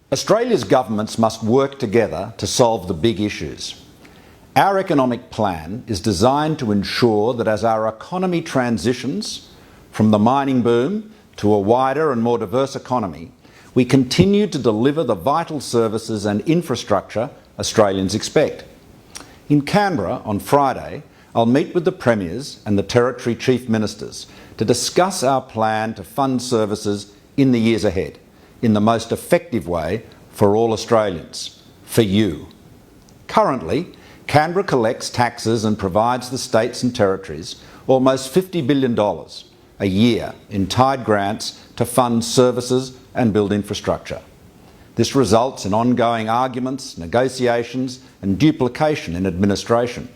Australia's governments must work together to solve the big issues. Our economic plan is designed to ensure that as our economy transitions from the mining boom to a wider and more diverse economy, we continue to deliver the vital services and infrastructure Australians expect. In Canberra on Friday, I'll meet with the Premiers and the Territory Chief Ministers to discuss our plan to fund services in the years ahead in the most effective way for all Australians, for you. Currently, Canberra collects taxes and provides the states and territories almost $50 billion a year in tied grants to fund services and build infrastructure. This results in ongoing arguments, negotiations and duplication in administration.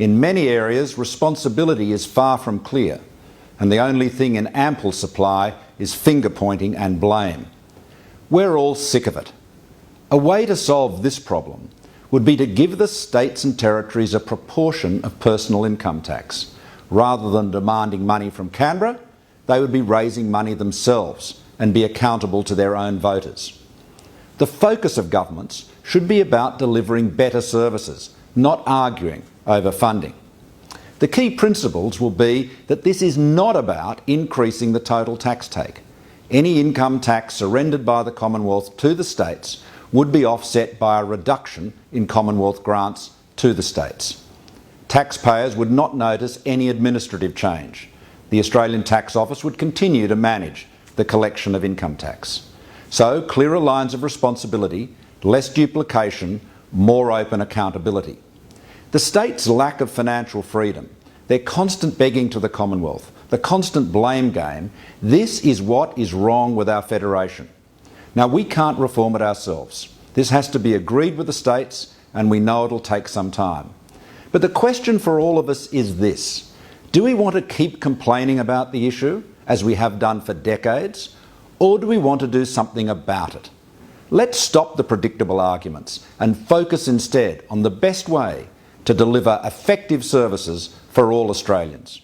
In many areas, responsibility is far from clear, and the only thing in ample supply is finger-pointing and blame. We're all sick of it. A way to solve this problem would be to give the states and territories a proportion of personal income tax. Rather than demanding money from Canberra, they would be raising money themselves and be accountable to their own voters. The focus of governments should be about delivering better services, not arguing over funding. The key principles will be that this is not about increasing the total tax take. Any income tax surrendered by the Commonwealth to the states would be offset by a reduction in Commonwealth grants to the states. Taxpayers would not notice any administrative change. The Australian Tax Office would continue to manage the collection of income tax. So, clearer lines of responsibility, less duplication, more open accountability. The states' lack of financial freedom, their constant begging to the Commonwealth, the constant blame game, this is what is wrong with our federation. Now, we can't reform it ourselves. This has to be agreed with the states, and we know it'll take some time. But the question for all of us is this: do we want to keep complaining about the issue, as we have done for decades, or do we want to do something about it? Let's stop the predictable arguments and focus instead on the best way to deliver effective services for all Australians.